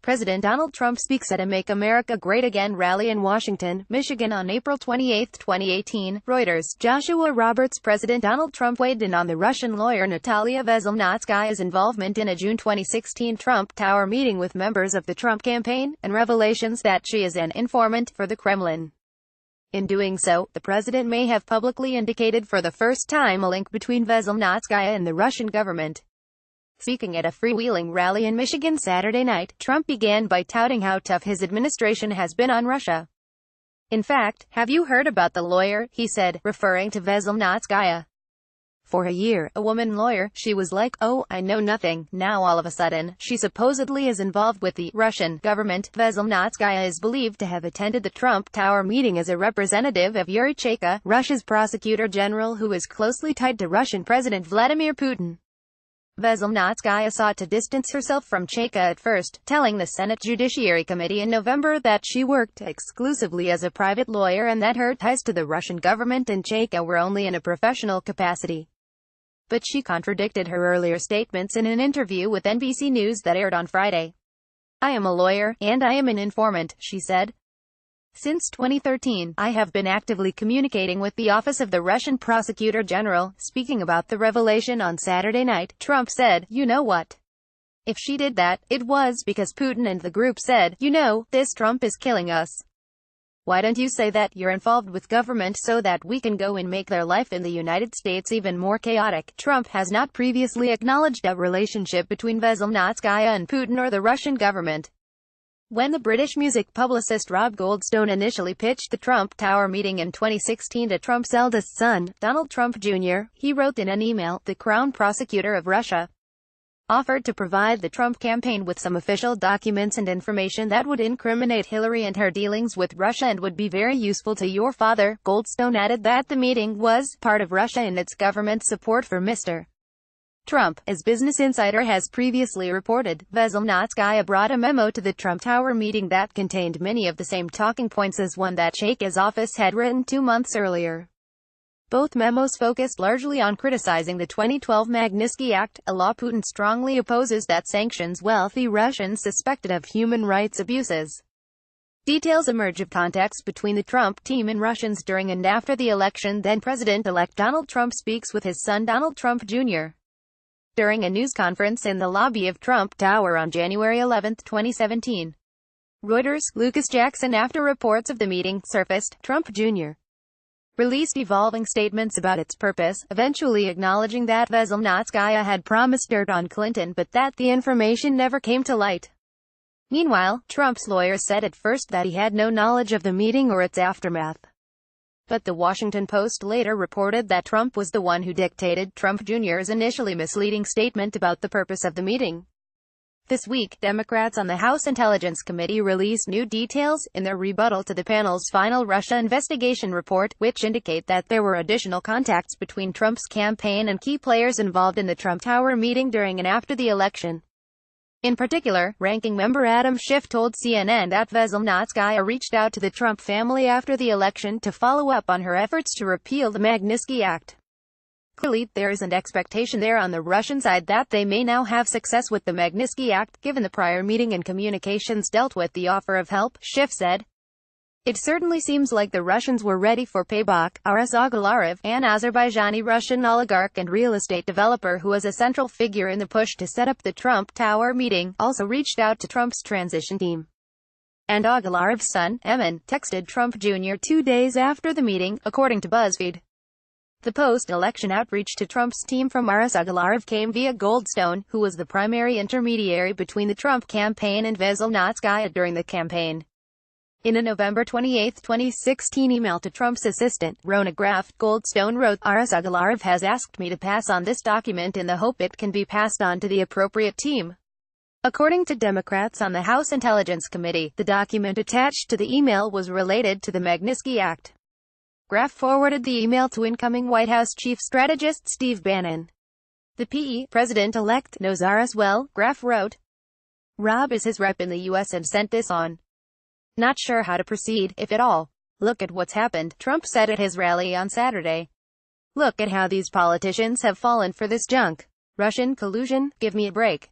President Donald Trump speaks at a Make America Great Again rally in Washington, Michigan on April 28, 2018. Reuters. Joshua Roberts. President Donald Trump weighed in on the Russian lawyer Natalia Veselnitskaya's involvement in a June 2016 Trump Tower meeting with members of the Trump campaign, and revelations that she is an informant for the Kremlin. In doing so, the president may have publicly indicated for the first time a link between Veselnitskaya and the Russian government. Speaking at a freewheeling rally in Michigan Saturday night, Trump began by touting how tough his administration has been on Russia. "In fact, have you heard about the lawyer?" he said, referring to Veselnitskaya. "For a year, a woman lawyer, she was like, oh, I know nothing. Now all of a sudden, she supposedly is involved with the Russian government." Veselnitskaya is believed to have attended the Trump Tower meeting as a representative of Yuri Chaika, Russia's prosecutor general who is closely tied to Russian President Vladimir Putin. Veselnitskaya sought to distance herself from Chaika at first, telling the Senate Judiciary Committee in November that she worked exclusively as a private lawyer and that her ties to the Russian government and Chaika were only in a professional capacity. But she contradicted her earlier statements in an interview with NBC News that aired on Friday. "I am a lawyer, and I am an informant," she said. "Since 2013, I have been actively communicating with the Office of the Russian Prosecutor General." Speaking about the revelation on Saturday night, Trump said, "You know what? If she did that, it was because Putin and the group said, you know, this Trump is killing us. Why don't you say that you're involved with government so that we can go and make their life in the United States even more chaotic?" Trump has not previously acknowledged a relationship between Veselnitskaya and Putin or the Russian government. When the British music publicist Rob Goldstone initially pitched the Trump Tower meeting in 2016 to Trump's eldest son, Donald Trump Jr., he wrote in an email, "The Crown Prosecutor of Russia offered to provide the Trump campaign with some official documents and information that would incriminate Hillary and her dealings with Russia and would be very useful to your father." Goldstone added that the meeting was part of Russia and its government's support for Mr. Trump. As Business Insider has previously reported, Veselnitskaya brought a memo to the Trump Tower meeting that contained many of the same talking points as one that Chaika's office had written 2 months earlier. Both memos focused largely on criticizing the 2012 Magnitsky Act, a law Putin strongly opposes that sanctions wealthy Russians suspected of human rights abuses. Details emerge of contacts between the Trump team and Russians during and after the election. Then President-elect Donald Trump speaks with his son Donald Trump Jr. during a news conference in the lobby of Trump Tower on January 11, 2017. Reuters. Lucas Jackson. After reports of the meeting surfaced, Trump Jr. released evolving statements about its purpose, eventually acknowledging that Veselnitskaya had promised dirt on Clinton but that the information never came to light. Meanwhile, Trump's lawyer said at first that he had no knowledge of the meeting or its aftermath. But the Washington Post later reported that Trump was the one who dictated Trump Jr.'s initially misleading statement about the purpose of the meeting. This week, Democrats on the House Intelligence Committee released new details, in their rebuttal to the panel's final Russia investigation report, which indicate that there were additional contacts between Trump's campaign and key players involved in the Trump Tower meeting during and after the election. In particular, Ranking Member Adam Schiff told CNN that Veselnitskaya reached out to the Trump family after the election to follow up on her efforts to repeal the Magnitsky Act. Clearly, there is an expectation there on the Russian side that they may now have success with the Magnitsky Act, given the prior meeting and communications dealt with the offer of help, Schiff said. "It certainly seems like the Russians were ready for payback." Aras Agalarov, an Azerbaijani Russian oligarch and real estate developer who was a central figure in the push to set up the Trump Tower meeting, also reached out to Trump's transition team. And Agalarov's son, Emin, texted Trump Jr. 2 days after the meeting, according to BuzzFeed. The post-election outreach to Trump's team from Aras Agalarov came via Goldstone, who was the primary intermediary between the Trump campaign and Veselnitskaya during the campaign. In a November 28, 2016 email to Trump's assistant, Rona Graft, Goldstone wrote, "Aras Agalarov has asked me to pass on this document in the hope it can be passed on to the appropriate team." According to Democrats on the House Intelligence Committee, the document attached to the email was related to the Magnitsky Act. Graff forwarded the email to incoming White House chief strategist Steve Bannon. "The PE president-elect knows Aras well," Graff wrote. "Rob is his rep in the U.S. and sent this on. Not sure how to proceed, if at all. Look at what's happened," Trump said at his rally on Saturday. "Look at how these politicians have fallen for this junk. Russian collusion? Give me a break."